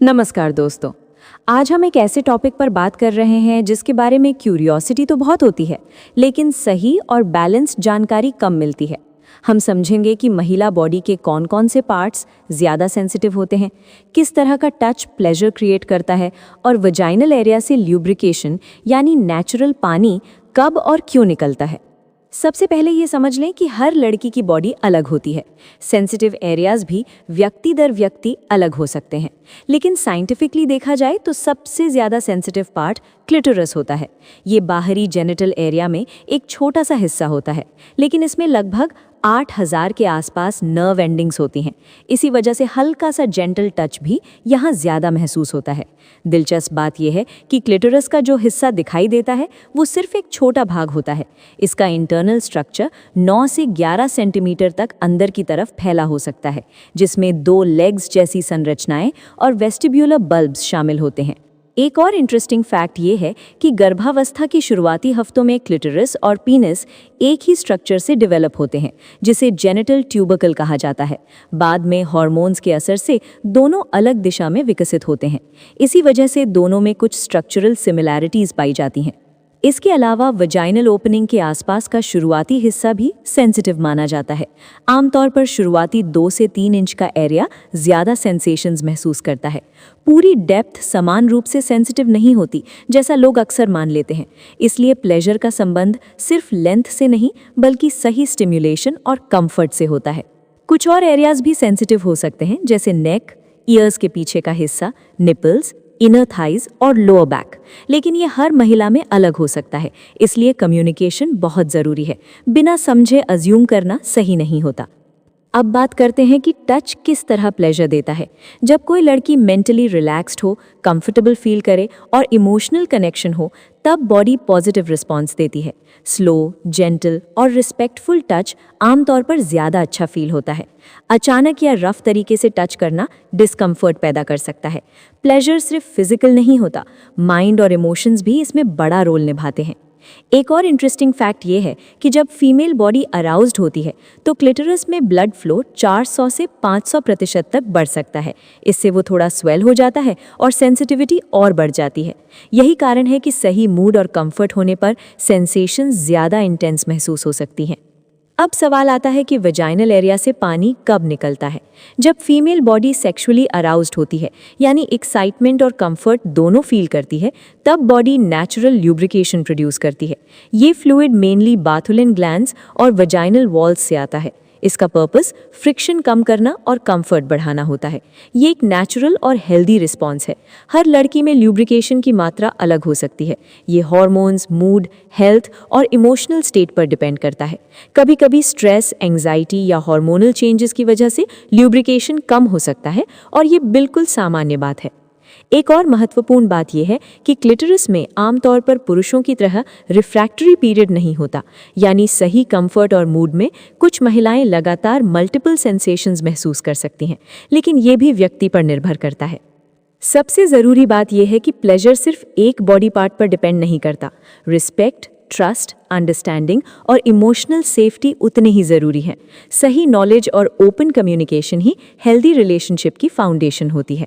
नमस्कार दोस्तों। आज हम एक ऐसे टॉपिक पर बात कर रहे हैं जिसके बारे में क्यूरियोसिटी तो बहुत होती है, लेकिन सही और बैलेंस्ड जानकारी कम मिलती है। हम समझेंगे कि महिला बॉडी के कौन-कौन से पार्ट्स ज़्यादा सेंसिटिव होते हैं, किस तरह का टच प्लेजर क्रिएट करता है और वजाइनल एरिया से ल्यूब्रिकेशन यानी नेचुरल पानी कब और क्यों निकलता है। सबसे पहले ये समझ लें कि हर लड़की की बॉडी अलग होती है। सेंसिटिव एरियाज भी व्यक्ति दर व्यक्ति अलग हो सकते हैं, लेकिन साइंटिफिकली देखा जाए तो सबसे ज़्यादा सेंसिटिव पार्ट क्लिटोरस होता है। ये बाहरी जेनिटल एरिया में एक छोटा सा हिस्सा होता है, लेकिन इसमें लगभग 8000 के आसपास नर्व एंडिंग्स होती हैं। इसी वजह से हल्का सा जेंटल टच भी यहाँ ज़्यादा महसूस होता है। दिलचस्प बात यह है कि क्लिटोरस का जो हिस्सा दिखाई देता है वो सिर्फ एक छोटा भाग होता है। इसका इंटरनल स्ट्रक्चर 9 से 11 सेंटीमीटर तक अंदर की तरफ फैला हो सकता है, जिसमें 2 लेग्स जैसी संरचनाएं और वेस्टिब्यूलर बल्ब्स शामिल होते हैं। एक और इंटरेस्टिंग फैक्ट ये है कि गर्भावस्था की शुरुआती हफ्तों में क्लिटोरिस और पीनिस एक ही स्ट्रक्चर से डेवलप होते हैं, जिसे जेनिटल ट्यूबरकल कहा जाता है। बाद में हार्मोन्स के असर से दोनों अलग दिशा में विकसित होते हैं। इसी वजह से दोनों में कुछ स्ट्रक्चरल सिमिलैरिटीज पाई जाती हैं। इसके अलावा वजाइनल ओपनिंग के आसपास का शुरुआती हिस्सा भी सेंसिटिव माना जाता है। आमतौर पर शुरुआती 2 से 3 इंच का एरिया ज़्यादा सेंसेशंस महसूस करता है। पूरी डेप्थ समान रूप से सेंसिटिव नहीं होती, जैसा लोग अक्सर मान लेते हैं। इसलिए प्लेजर का संबंध सिर्फ लेंथ से नहीं, बल्कि सही स्टिम्युलेशन और कंफर्ट से होता है। कुछ और एरियाज भी सेंसिटिव हो सकते हैं, जैसे नेक, ईयर्स के पीछे का हिस्सा, निपल्स, इनर थाइज और लोअर बैक, लेकिन ये हर महिला में अलग हो सकता है। इसलिए कम्युनिकेशन बहुत ज़रूरी है। बिना समझे अज्यूम करना सही नहीं होता। अब बात करते हैं कि टच किस तरह प्लेजर देता है। जब कोई लड़की मेंटली रिलैक्स्ड हो, कंफर्टेबल फील करे और इमोशनल कनेक्शन हो, तब बॉडी पॉजिटिव रिस्पॉन्स देती है। स्लो, जेंटल और रिस्पेक्टफुल टच आमतौर पर ज़्यादा अच्छा फील होता है। अचानक या रफ तरीके से टच करना डिस्कम्फर्ट पैदा कर सकता है। प्लेजर सिर्फ फिजिकल नहीं होता, माइंड और इमोशंस भी इसमें बड़ा रोल निभाते हैं। एक और इंटरेस्टिंग फैक्ट ये है कि जब फीमेल बॉडी अराउज्ड होती है तो क्लिटोरिस में ब्लड फ्लो 400 से 500% तक बढ़ सकता है। इससे वो थोड़ा स्वेल हो जाता है और सेंसिटिविटी और बढ़ जाती है। यही कारण है कि सही मूड और कंफर्ट होने पर सेंसेशन ज़्यादा इंटेंस महसूस हो सकती हैं। अब सवाल आता है कि वजाइनल एरिया से पानी कब निकलता है। जब फीमेल बॉडी सेक्सुअली अराउज्ड होती है, यानी एक्साइटमेंट और कंफर्ट दोनों फील करती है, तब बॉडी नेचुरल ल्यूब्रिकेशन प्रोड्यूस करती है। ये फ्लूइड मेनली बाथुलिन ग्लैंड्स और वजाइनल वॉल्स से आता है। इसका पर्पस फ्रिक्शन कम करना और कंफर्ट बढ़ाना होता है। ये एक नेचुरल और हेल्दी रिस्पॉन्स है। हर लड़की में ल्यूब्रिकेशन की मात्रा अलग हो सकती है। ये हार्मोन्स, मूड, हेल्थ और इमोशनल स्टेट पर डिपेंड करता है। कभी-कभी स्ट्रेस, एंजाइटी या हार्मोनल चेंजेस की वजह से ल्यूब्रिकेशन कम हो सकता है और ये बिल्कुल सामान्य बात है। एक और महत्वपूर्ण बात यह है कि क्लिटोरिस में आमतौर पर पुरुषों की तरह रिफ्रैक्टरी पीरियड नहीं होता, यानी सही कंफर्ट और मूड में कुछ महिलाएं लगातार मल्टीपल सेंसेशंस महसूस कर सकती हैं, लेकिन ये भी व्यक्ति पर निर्भर करता है। सबसे ज़रूरी बात यह है कि प्लेजर सिर्फ एक बॉडी पार्ट पर डिपेंड नहीं करता। रिस्पेक्ट, ट्रस्ट, अंडरस्टैंडिंग और इमोशनल सेफ्टी उतने ही ज़रूरी हैं। सही नॉलेज और ओपन कम्युनिकेशन ही हेल्दी रिलेशनशिप की फाउंडेशन होती है।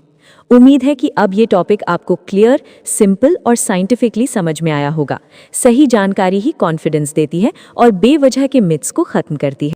उम्मीद है कि अब ये टॉपिक आपको क्लियर, सिंपल और साइंटिफिकली समझ में आया होगा। सही जानकारी ही कॉन्फिडेंस देती है और बेवजह के मिथ्स को खत्म करती है।